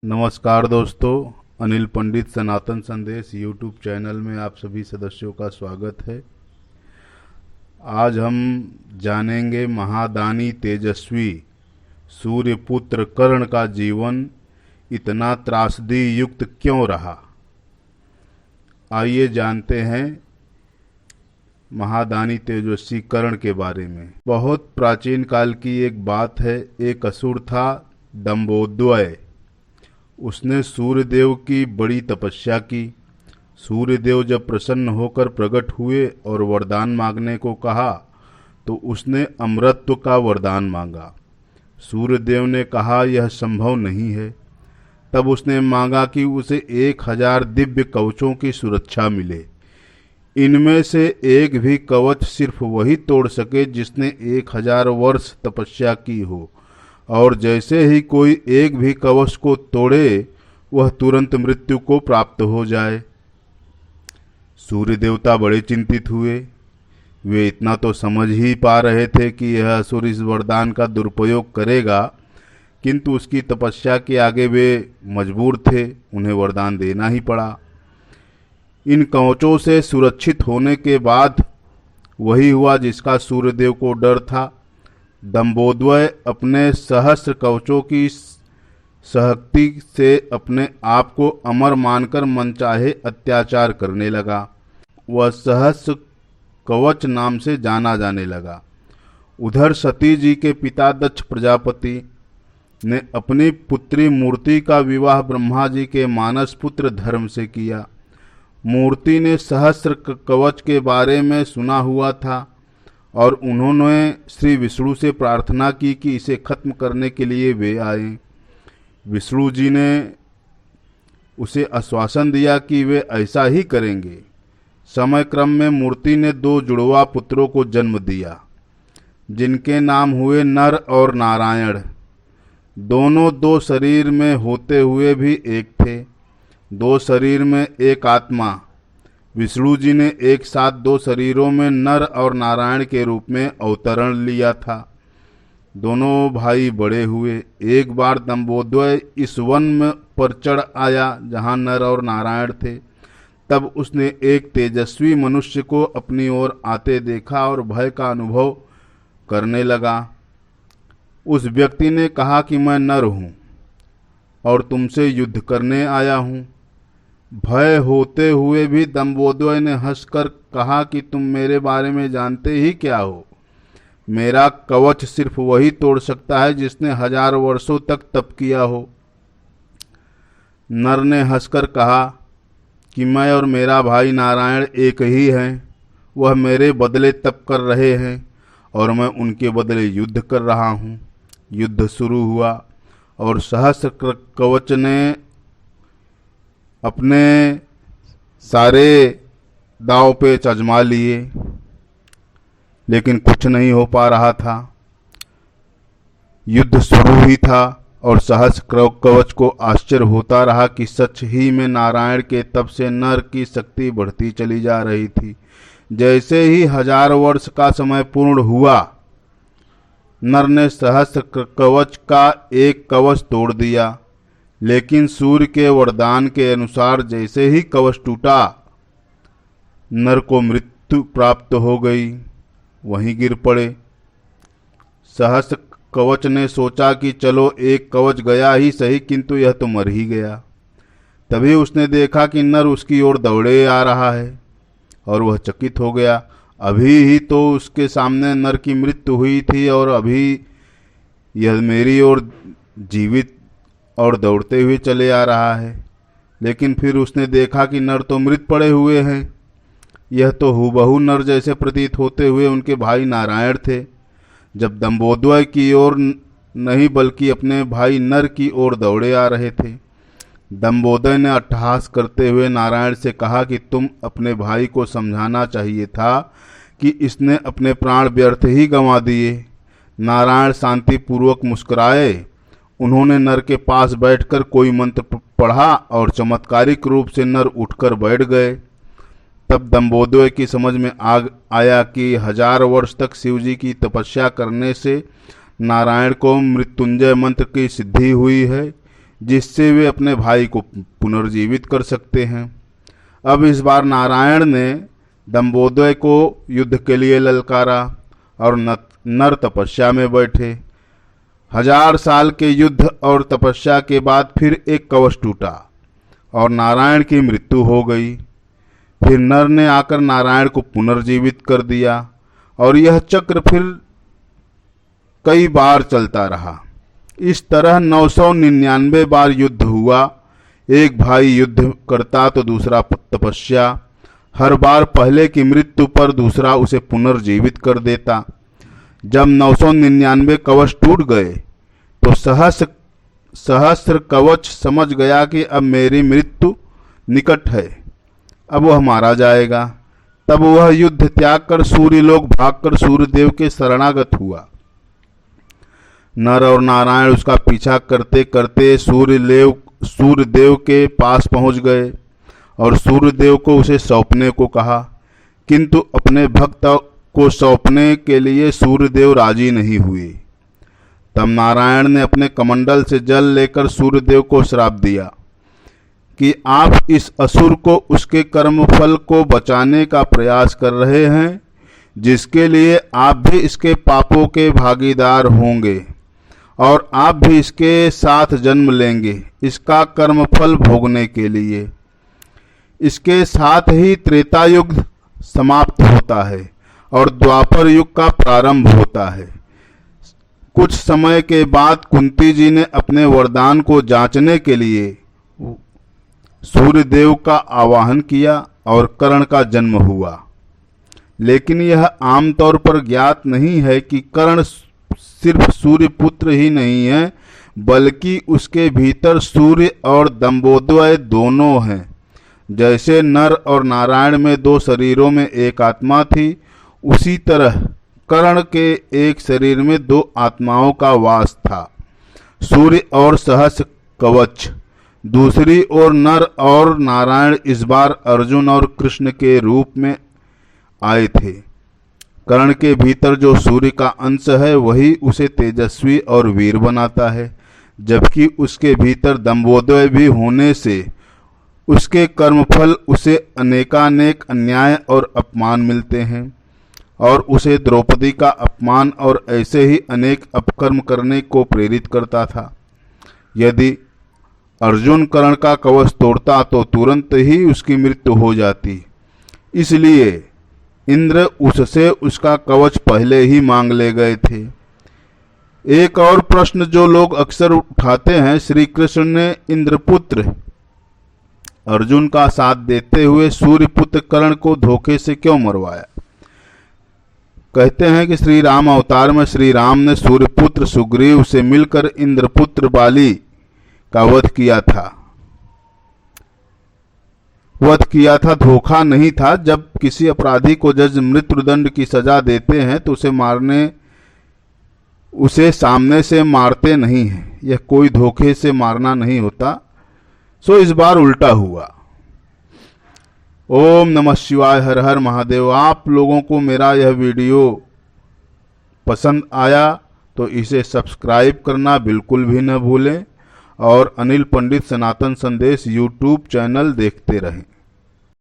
नमस्कार दोस्तों, अनिल पंडित सनातन संदेश यूट्यूब चैनल में आप सभी सदस्यों का स्वागत है। आज हम जानेंगे महादानी तेजस्वी सूर्यपुत्र कर्ण का जीवन इतना त्रासदी युक्त क्यों रहा। आइए जानते हैं महादानी तेजस्वी कर्ण के बारे में। बहुत प्राचीन काल की एक बात है। एक असुर था दंभोदय। उसने सूर्यदेव की बड़ी तपस्या की। सूर्यदेव जब प्रसन्न होकर प्रकट हुए और वरदान मांगने को कहा तो उसने अमरत्व का वरदान मांगा। सूर्यदेव ने कहा यह संभव नहीं है। तब उसने मांगा कि उसे 1000 दिव्य कवचों की सुरक्षा मिले। इनमें से एक भी कवच सिर्फ वही तोड़ सके जिसने 1000 वर्ष तपस्या की हो, और जैसे ही कोई एक भी कवच को तोड़े वह तुरंत मृत्यु को प्राप्त हो जाए। सूर्य देवता बड़े चिंतित हुए। वे इतना तो समझ ही पा रहे थे कि यह असुर इस वरदान का दुरुपयोग करेगा, किंतु उसकी तपस्या के आगे वे मजबूर थे। उन्हें वरदान देना ही पड़ा। इन कवचों से सुरक्षित होने के बाद वही हुआ जिसका सूर्यदेव को डर था। दंभोदय अपने सहस्त्र कवचों की शक्ति से अपने आप को अमर मानकर मनचाहे अत्याचार करने लगा। वह सहस्त्र कवच नाम से जाना जाने लगा। उधर सती जी के पिता दक्ष प्रजापति ने अपनी पुत्री मूर्ति का विवाह ब्रह्मा जी के मानस पुत्र धर्म से किया। मूर्ति ने सहस्त्र कवच के बारे में सुना हुआ था और उन्होंने श्री विष्णु से प्रार्थना की कि इसे खत्म करने के लिए वे आए। विष्णु जी ने उसे आश्वासन दिया कि वे ऐसा ही करेंगे। समय क्रम में मूर्ति ने 2 जुड़वा पुत्रों को जन्म दिया, जिनके नाम हुए नर और नारायण। दोनों 2 शरीर में होते हुए भी एक थे। 2 शरीर में एक आत्मा। विष्णु जी ने एक साथ 2 शरीरों में नर और नारायण के रूप में अवतरण लिया था। दोनों भाई बड़े हुए। एक बार दंभोदय इस वन में पर चढ़ आया जहां नर और नारायण थे। तब उसने एक तेजस्वी मनुष्य को अपनी ओर आते देखा और भय का अनुभव करने लगा। उस व्यक्ति ने कहा कि मैं नर हूं और तुमसे युद्ध करने आया हूं। भय होते हुए भी दंभोदय ने हंसकर कहा कि तुम मेरे बारे में जानते ही क्या हो। मेरा कवच सिर्फ वही तोड़ सकता है जिसने 1000 वर्षों तक तप किया हो। नर ने हंसकर कहा कि मैं और मेरा भाई नारायण एक ही हैं। वह मेरे बदले तप कर रहे हैं और मैं उनके बदले युद्ध कर रहा हूँ। युद्ध शुरू हुआ और सहस्त्र कवच ने अपने सारे दांव पे आजमा लिए, लेकिन कुछ नहीं हो पा रहा था। युद्ध शुरू ही था और सहस्त्र कवच को आश्चर्य होता रहा कि सच ही में नारायण के तप से नर की शक्ति बढ़ती चली जा रही थी। जैसे ही 1000 वर्ष का समय पूर्ण हुआ, नर ने सहस्त्र कवच का एक कवच तोड़ दिया, लेकिन सूर्य के वरदान के अनुसार जैसे ही कवच टूटा, नर को मृत्यु प्राप्त हो गई। वहीं गिर पड़े। सहस्त्र कवच ने सोचा कि चलो एक कवच गया ही सही, किंतु यह तो मर ही गया। तभी उसने देखा कि नर उसकी ओर दौड़े आ रहा है और वह चकित हो गया। अभी ही तो उसके सामने नर की मृत्यु हुई थी और अभी यह मेरी ओर जीवित और दौड़ते हुए चले आ रहा है। लेकिन फिर उसने देखा कि नर तो मृत पड़े हुए हैं। यह तो हूबहू नर जैसे प्रतीत होते हुए उनके भाई नारायण थे। जब दंभोदय की ओर नहीं बल्कि अपने भाई नर की ओर दौड़े आ रहे थे, दंभोदय ने अट्टहास करते हुए नारायण से कहा कि तुम अपने भाई को समझाना चाहिए था कि इसने अपने प्राण व्यर्थ ही गंवा दिए। नारायण शांतिपूर्वक मुस्कुराए। उन्होंने नर के पास बैठकर कोई मंत्र पढ़ा और चमत्कारिक रूप से नर उठकर बैठ गए। तब दंभोदय की समझ में आया कि 1000 वर्ष तक शिवजी की तपस्या करने से नारायण को मृत्युंजय मंत्र की सिद्धि हुई है, जिससे वे अपने भाई को पुनर्जीवित कर सकते हैं। अब इस बार नारायण ने दंबोदय को युद्ध के लिए ललकारा और नर तपस्या में बैठे। 1000 साल के युद्ध और तपस्या के बाद फिर एक कवच टूटा और नारायण की मृत्यु हो गई। फिर नर ने आकर नारायण को पुनर्जीवित कर दिया और यह चक्र फिर कई बार चलता रहा। इस तरह 999 बार युद्ध हुआ। एक भाई युद्ध करता तो दूसरा तपस्या। हर बार पहले की मृत्यु पर दूसरा उसे पुनर्जीवित कर देता। जब 999 कवच टूट गए तो सहस्र कवच समझ गया कि अब मेरी मृत्यु निकट है, अब वह मारा जाएगा। तब वह युद्ध त्याग कर सूर्यलोक भागकर सूर्यदेव के शरणागत हुआ। नर और नारायण उसका पीछा करते करते सूर्यदेव के पास पहुंच गए और सूर्यदेव को उसे सौंपने को कहा, किंतु अपने भक्त को सौंपने के लिए सूर्यदेव राजी नहीं हुए। तब नारायण ने अपने कमंडल से जल लेकर सूर्यदेव को श्राप दिया कि आप इस असुर को उसके कर्मफल को बचाने का प्रयास कर रहे हैं, जिसके लिए आप भी इसके पापों के भागीदार होंगे और आप भी इसके साथ जन्म लेंगे, इसका कर्मफल भोगने के लिए। इसके साथ ही त्रेता युग समाप्त होता है और द्वापर युग का प्रारंभ होता है। कुछ समय के बाद कुंती जी ने अपने वरदान को जांचने के लिए सूर्यदेव का आवाहन किया और कर्ण का जन्म हुआ। लेकिन यह आमतौर पर ज्ञात नहीं है कि कर्ण सिर्फ सूर्यपुत्र ही नहीं है, बल्कि उसके भीतर सूर्य और दंबोदय दोनों हैं। जैसे नर और नारायण में 2 शरीरों में एक आत्मा थी, उसी तरह कर्ण के एक शरीर में 2 आत्माओं का वास था, सूर्य और सहस्र कवच। दूसरी ओर नर और नारायण इस बार अर्जुन और कृष्ण के रूप में आए थे। कर्ण के भीतर जो सूर्य का अंश है वही उसे तेजस्वी और वीर बनाता है, जबकि उसके भीतर दंबोदय भी होने से उसके कर्मफल उसे अनेकानेक अन्याय और अपमान मिलते हैं और उसे द्रौपदी का अपमान और ऐसे ही अनेक अपकर्म करने को प्रेरित करता था। यदि अर्जुन कर्ण का कवच तोड़ता तो तुरंत ही उसकी मृत्यु हो जाती, इसलिए इंद्र उससे उसका कवच पहले ही मांग ले गए थे। एक और प्रश्न जो लोग अक्सर उठाते हैं, श्री कृष्ण ने इंद्रपुत्र अर्जुन का साथ देते हुए सूर्यपुत्र कर्ण को धोखे से क्यों मरवाया? कहते हैं कि श्री राम अवतार में श्री राम ने सूर्यपुत्र सुग्रीव से मिलकर इंद्रपुत्र बाली का वध किया था, धोखा नहीं था। जब किसी अपराधी को जज मृत्युदंड की सजा देते हैं तो उसे सामने से मारते नहीं हैं, यह कोई धोखे से मारना नहीं होता। सो इस बार उल्टा हुआ। ओम नमः शिवाय, हर हर महादेव। आप लोगों को मेरा यह वीडियो पसंद आया तो इसे सब्सक्राइब करना बिल्कुल भी न भूलें और अनिल पंडित सनातन संदेश यूट्यूब चैनल देखते रहें।